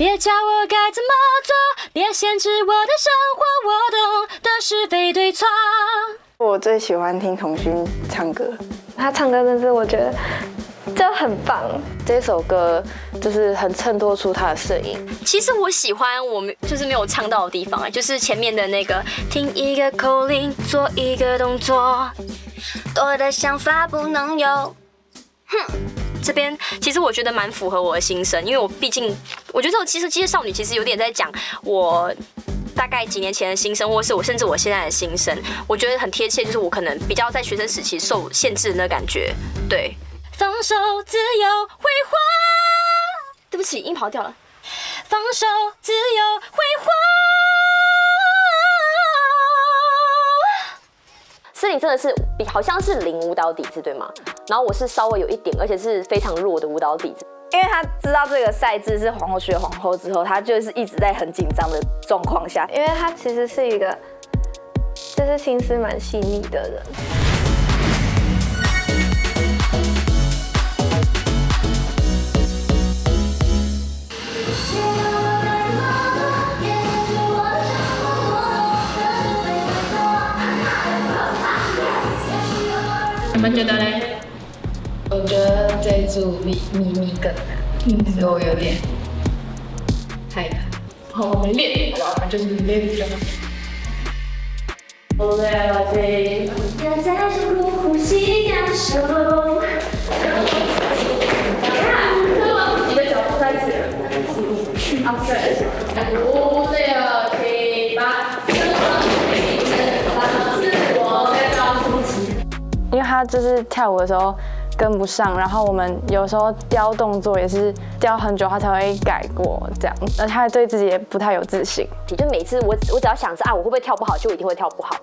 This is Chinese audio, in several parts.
别教我该怎么做，别限制我的生活，我懂的是非对错。我最喜欢听童勋唱歌，他唱歌真是我觉得就很棒。这首歌就是很衬托出他的声音。其实我喜欢我们就是没有唱到的地方，就是前面的那个听一个口令，做一个动作，多的想法不能有。这边其实我觉得蛮符合我的心声，因为我毕竟我觉得这首其实《机械少女》其实有点在讲我大概几年前的心声，或是甚至我现在的心声，我觉得很贴切，就是我可能比较在学生时期受限制的那感觉。对，放手自由挥霍，对不起，音跑掉了。放手自由挥霍。诗玲真的是好像是零舞蹈底子对吗？然后我是稍微有一点，而且是非常弱的舞蹈底子。因为他知道这个赛制是皇后区的皇后之后，他就是一直在很紧张的状况下。因为他其实是一个就是心思蛮细腻的人。你们觉得嘞？我觉得这一组比秘密更难，所以我有点害怕。好，我们练，好吧，我们就是练就好。我了解。要在深呼呼吸感受。你的脚步开始了。啊，对。5、6、7、8。自我再造出奇。因为他就是跳舞的时候跟不上，然后我们有时候雕动作也是雕很久，他才会改过这样，而他对自己也不太有自信。就每次我只要想着啊，我会不会跳不好，就一定会跳不好。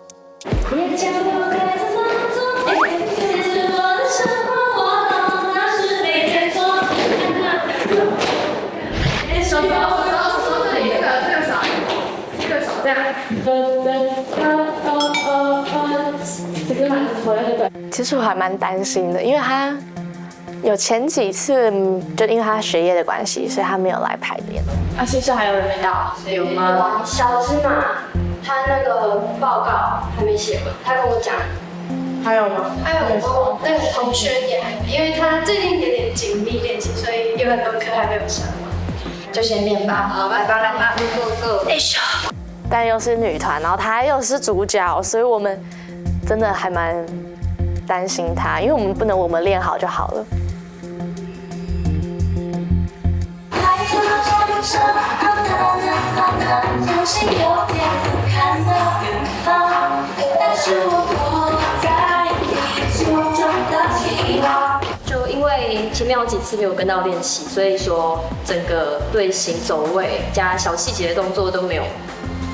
别教我该怎么做，别限制我的生活，我懂那是非对错。手这里，这个手，这个手这样，这个蛮头的对。其实我还蛮担心的，因为他有前几次就因为他学业的关系，所以他没有来排练。啊，其实还有人没到，有吗？小芝麻，他那个报告还没写完，他跟我讲。还有吗？还有我那个同学也还没，因为他最近有点紧密练习，所以有很多课还没有上完。就先练吧，好，来吧，来吧，Go。但又是女团，然后她又是主角，所以我们真的还蛮担心她，因为我们不能我们练好就好了。就因为前面有几次没有跟到练习，所以说整个队形走位加小细节的动作都没有，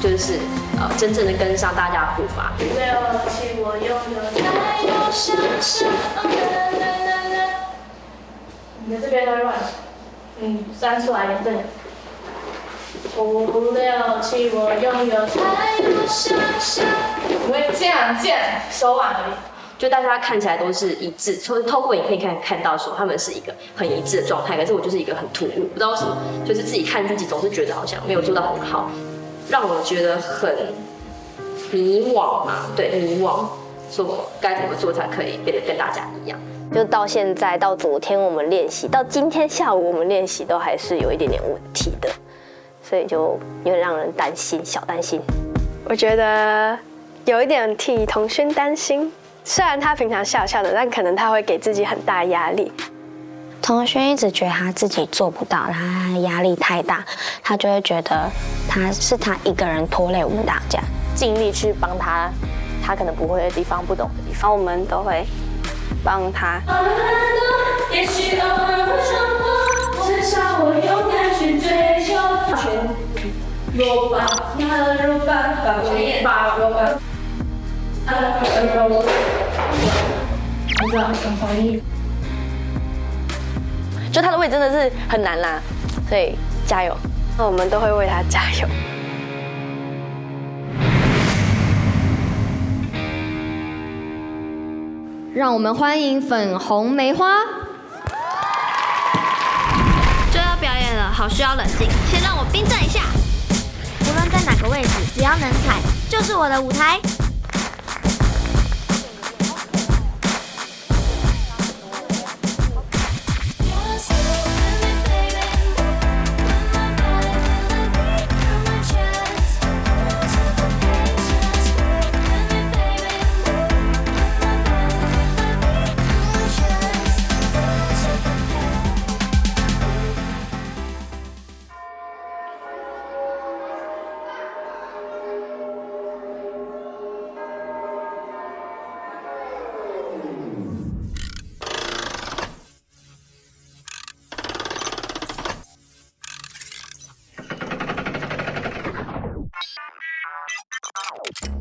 就是真正的跟上大家的步伐。6、7，我拥有太多想象。你的这边会乱，删出来一点。5、6、7，我拥有太多想象。我会这样手腕而已。就大家看起来都是一致，透过影片看到说他们是一个很一致的状态，可是我就是一个很突兀，不知道为什么，就是自己看自己总是觉得好像没有做到很好，让我觉得很迷惘嘛，对，迷惘，说我该怎么做才可以变得跟大家一样。就到现在，到昨天我们练习，到今天下午我们练习，都还是有一点点问题的，所以就有点让人担心，小担心。我觉得有一点替童勋担心，虽然他平常笑笑的，但可能他会给自己很大压力。童勋一直觉得他自己做不到，他压力太大，他就会觉得他一个人拖累我们大家，尽力去帮他可能不会的地方、不懂的地方，我们都会帮他。也许偶尔会冲破，至少我勇敢去追求。弱吧，弱吧，弱吧。我知道，很同意。就他的位置真的是很难啦，所以加油，那我们都会为他加油。让我们欢迎粉红梅花。就要表演了，好需要冷静，先让我冰镇一下。无论在哪个位置，只要能踩，就是我的舞台。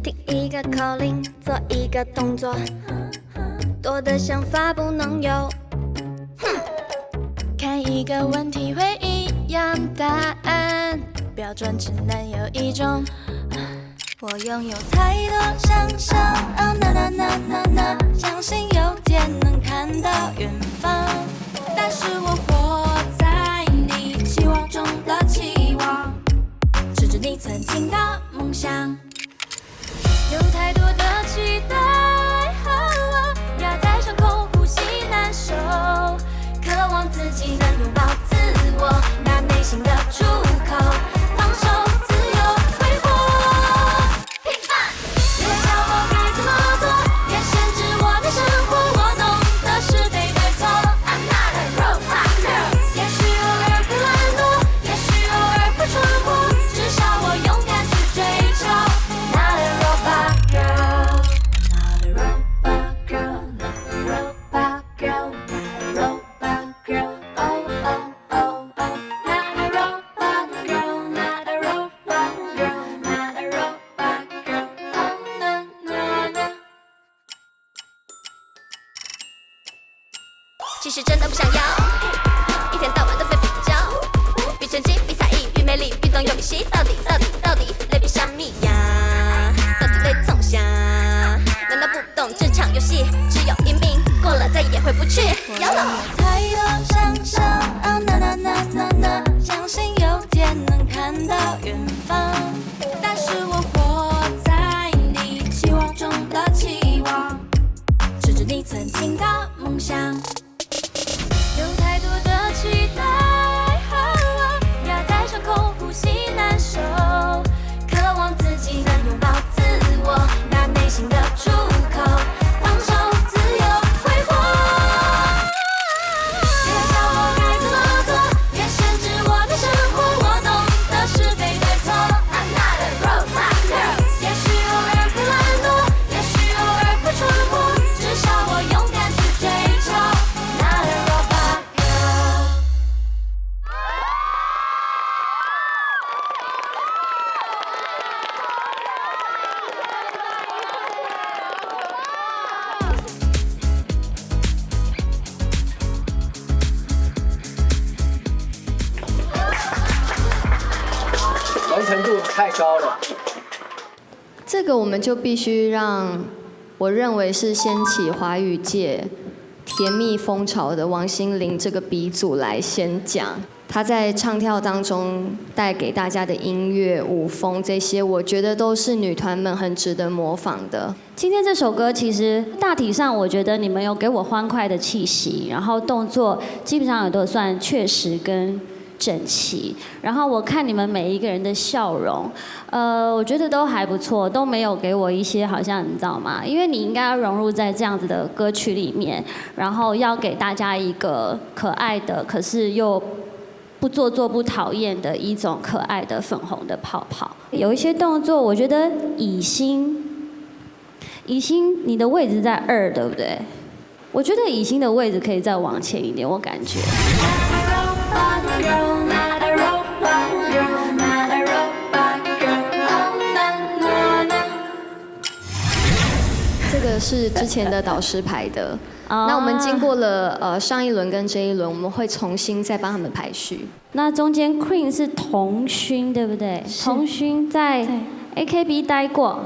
听一个口令，做一个动作，多的想法不能有。看一个问题会一样答案，标准只能有一种。我拥有太多想象，哦那那那那那，相信有天能看到远方。但是我活在你期望中的期望，吃着你曾经的梦想。有太多的期待，压在伤口，呼吸难受，渴望自己能拥抱自我，那内心的出口，放手自由挥霍。平凡，别教我该怎么做，别限制我的生活，我懂得是非对错。I'm not a robot girl， 也许偶尔会懒惰，也许偶尔会闯祸，至少我勇敢去追求。Not a robot girl, not a robot girl, not a robot girl, not a robot girl, oh oh oh oh. Not a robot girl, not a robot girl, not a robot girl, oh no no no. 其实真的不想要，一天到晚都被比较，比成绩，比才艺，比美丽，比懂有比戏，到底累比虾米呀？到底累从啥？难道不懂这场游戏只有一命，过了再也回不去？要了。太多想象，哦那那那那那，相信有天能看到远方。但是我活在你期望中的期望，吃着你曾经的梦想。有太多的期待，压在伤口，呼吸难受，渴望自己能拥抱自我，那内心的出口，放手自由挥霍。别教我该怎么做，别限制我的生活，我懂得是非对错。I'm not a robot girl， 也许偶尔会懒惰，也许偶尔会闯祸，至少我勇敢去追求。Not a robot girl。完成度太高了。这个我们就必须让我认为是掀起华语界甜蜜风潮的王心凌这个鼻祖来先讲。她在唱跳当中带给大家的音乐、舞风这些，我觉得都是女团们很值得模仿的。今天这首歌其实大体上，我觉得你们有给我欢快的气息，然后动作基本上也都算确实跟整齐，然后我看你们每一个人的笑容，我觉得都还不错，都没有给我一些好像你知道吗？因为你应该要融入在这样子的歌曲里面，然后要给大家一个可爱的，可是又不做作、不讨厌的一种可爱的粉红的泡泡。有一些动作，我觉得以心，你的位置在2，对不对？我觉得以心的位置可以再往前一点，我感觉。这个是之前的导师排的，那我们经过了上一轮跟这一轮，我们会重新再帮他们排序。那中间 Queen 是童勋，对不对？童勋在 AKB 待过。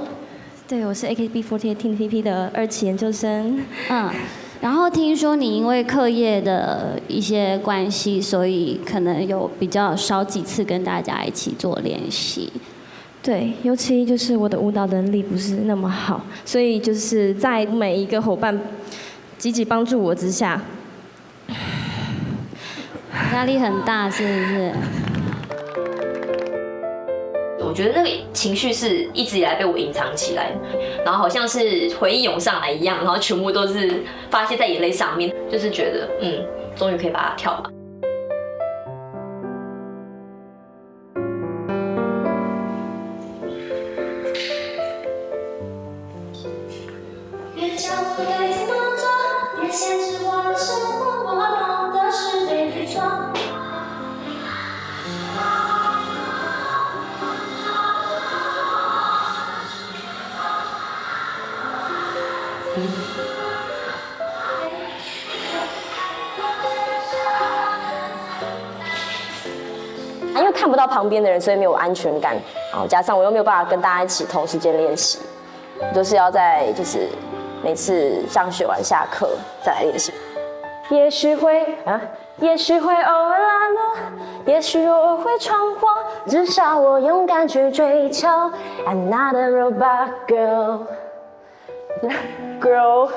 对，我是 AKB48 TNTP 的2期研究生。然后听说你因为课业的一些关系，所以可能有比较少几次跟大家一起做练习。对，尤其就是我的舞蹈能力不是那么好，所以就是在每一个伙伴积极帮助我之下，压力很大，是不是？我觉得那个情绪是一直以来被我隐藏起来，然后好像是回忆涌上来一样，然后全部都是发泄在眼泪上面，就是觉得终于可以把它跳完。别教我该怎么做，别限制我的生活，我懂的是对与错。因为看不到旁边的人，所以没有安全感。然后加上我又没有办法跟大家一起同时间练习，就是要在每次上学完下课再来练习。也许会偶尔懒惰，也许偶尔会闯祸，至少我勇敢去追求。I'm not a robot girl, girl.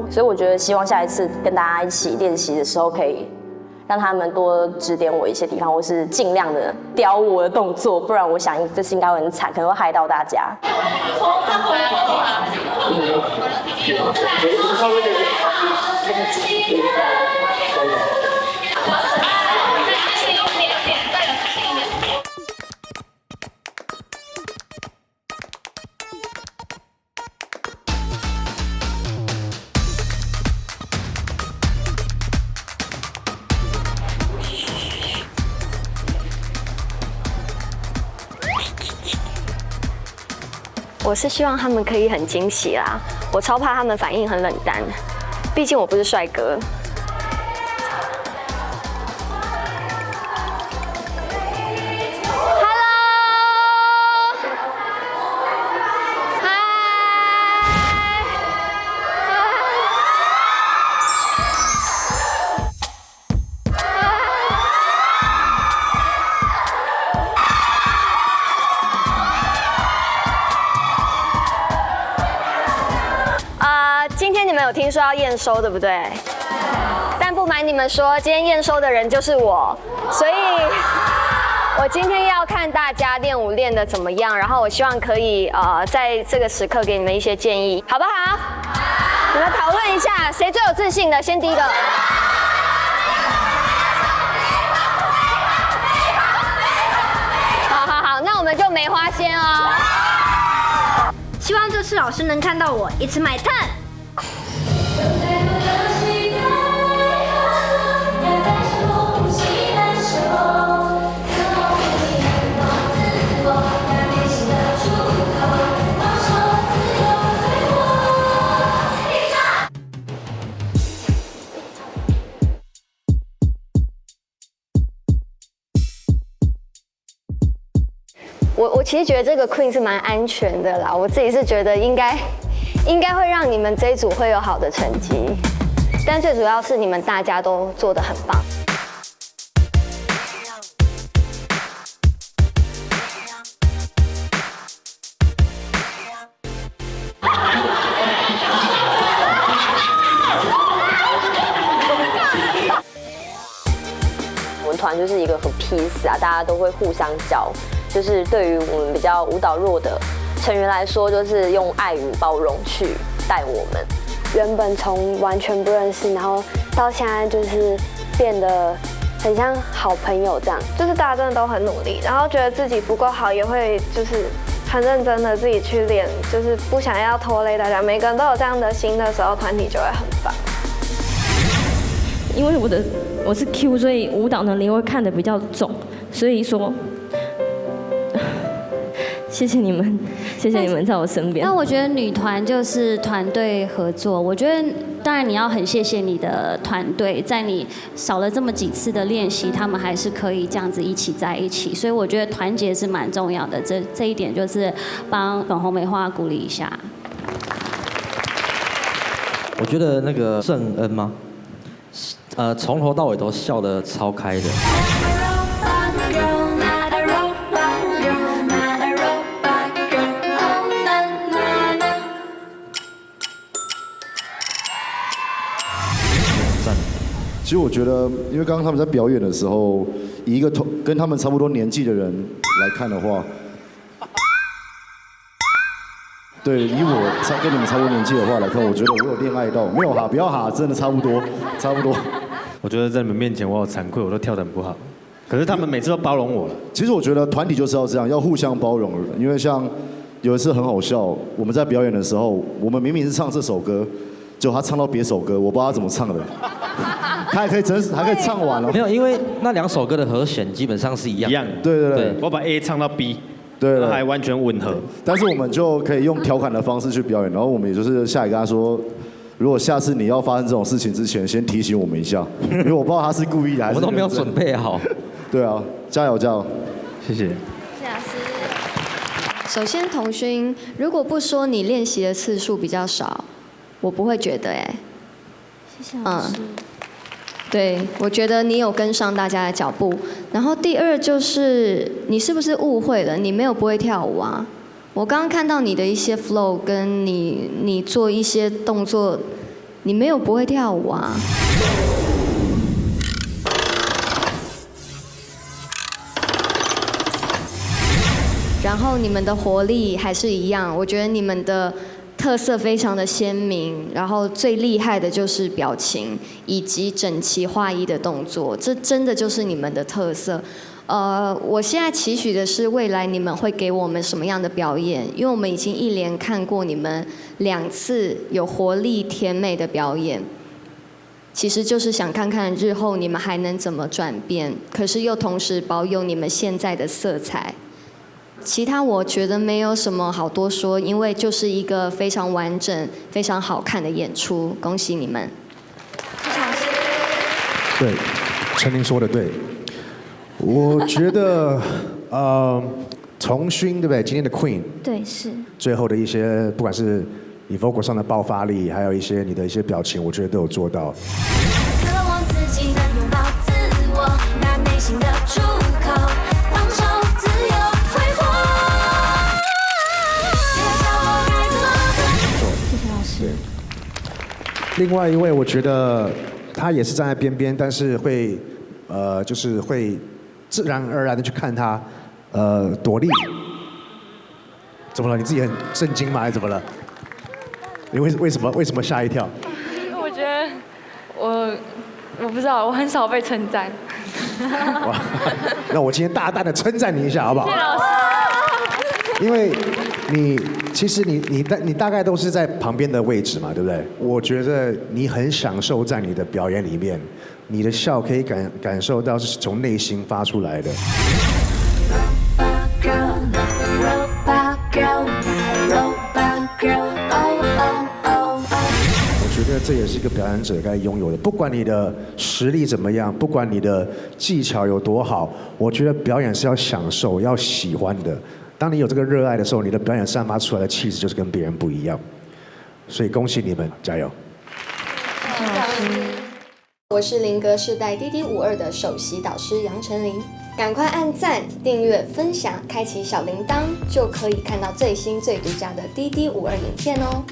所以我觉得希望下一次跟大家一起练习的时候，可以让他们多指点我一些地方，或是尽量的雕我的动作，不然我想这次应该会很惨，可能会害到大家。我是希望他们可以很惊喜啦，我超怕他们反应很冷淡，毕竟我不是帅哥。今天你们有听说要验收，对不对？但不瞒你们说，今天验收的人就是我，所以我今天要看大家练舞练得怎么样，然后我希望可以在这个时刻给你们一些建议，好不好？你们讨论一下，谁最有自信的？先第一个。好，那我们就梅花先哦。希望这次老师能看到我，It's my turn。我其实觉得这个 Queen 是蛮安全的啦，我自己是觉得应该会让你们这一组会有好的成绩，但最主要是你们大家都做得很棒。我们团就是一个很 peace 啊，大家都会互相教。就是对于我们比较舞蹈弱的成员来说，就是用爱与包容去带我们。原本从完全不认识，然后到现在就是变得很像好朋友这样。就是大家真的都很努力，然后觉得自己不够好，也会就是很认真的自己去练，就是不想要拖累大家。每个人都有这样的心的时候，团体就会很棒。因为我是 Q， 所以舞蹈能力会看得比较重，所以说谢谢你们，谢谢你们在我身边。那我觉得女团就是团队合作，我觉得当然你要很谢谢你的团队，在你少了这么几次的练习，他们还是可以这样子一起在一起，所以我觉得团结是蛮重要的。这一点就是帮粉红梅花鼓励一下。我觉得那个圣恩吗？从头到尾都笑得超开的。其实我觉得，因为刚刚他们在表演的时候，以一个跟他们差不多年纪的人来看的话，对，以我跟你们差不多年纪的话来看，我觉得我有恋爱到，没有哈，不要哈，真的差不多，差不多。我觉得在你们面前我好惭愧，我都跳得很不好，可是他们每次都包容我了。其实我觉得团体就是要这样，要互相包容，因为像有一次很好笑，我们在表演的时候，我们明明是唱这首歌，结果他唱到别首歌，我不知道他怎么唱的。他还可以唱完了。没有，因为那2首歌的和弦基本上是一样。对。我把 A 唱到 B， 对，还完全吻合。但是我们就可以用调侃的方式去表演，然后我们也就是下一个他说，如果下次你要发生这种事情之前，先提醒我们一下，因为我不知道他是故意的还是。我们都没有准备好。对啊，加油加油！谢谢。谢谢老师。首先，童勋，如果不说你练习的次数比较少，我不会觉得哎。谢谢老师。对，我觉得你有跟上大家的脚步。然后第二就是，你是不是误会了？你没有不会跳舞啊？我刚刚看到你的一些 flow， 跟你做一些动作，你没有不会跳舞啊。然后你们的活力还是一样，我觉得你们的特色非常的鲜明，然后最厉害的就是表情以及整齐划一的动作，这真的就是你们的特色。我现在期许的是未来你们会给我们什么样的表演，因为我们已经一连看过你们2次有活力甜美的表演，其实就是想看看日后你们还能怎么转变，可是又同时保有你们现在的色彩。其他我觉得没有什么好多说，因为就是一个非常完整、非常好看的演出，恭喜你们！对，陈琳说的对。我觉得，童勋对不对？今天的 Queen， 对，是。最后的一些，不管是你 vocal 上的爆发力，还有一些你的一些表情，我觉得都有做到。渴望自己能拥抱自我，那内心的出口，放手自由挥霍。谢谢老师。另外一位，我觉得他也是站在边边，但是会，就是会自然而然的去看他，朵莉。怎么了？你自己很震惊吗？还是怎么了？你为什么吓一跳？我觉得我不知道，我很少被称赞。哇，那我今天大胆的称赞你一下，好不好？谢谢老师。因为其实你大概都是在旁边的位置嘛，对不对？我觉得你很享受在你的表演里面，你的笑可以感受到是从内心发出来的。我觉得这也是一个表演者该拥有的，不管你的实力怎么样，不管你的技巧有多好，我觉得表演是要享受、要喜欢的。当你有这个热爱的时候，你的表演散发出来的气质就是跟别人不一样。所以恭喜你们，加油！我是林格世代DD52的首席导师杨丞琳，赶快按赞、订阅、分享，开启小铃铛，就可以看到最新最独家的DD52影片哦。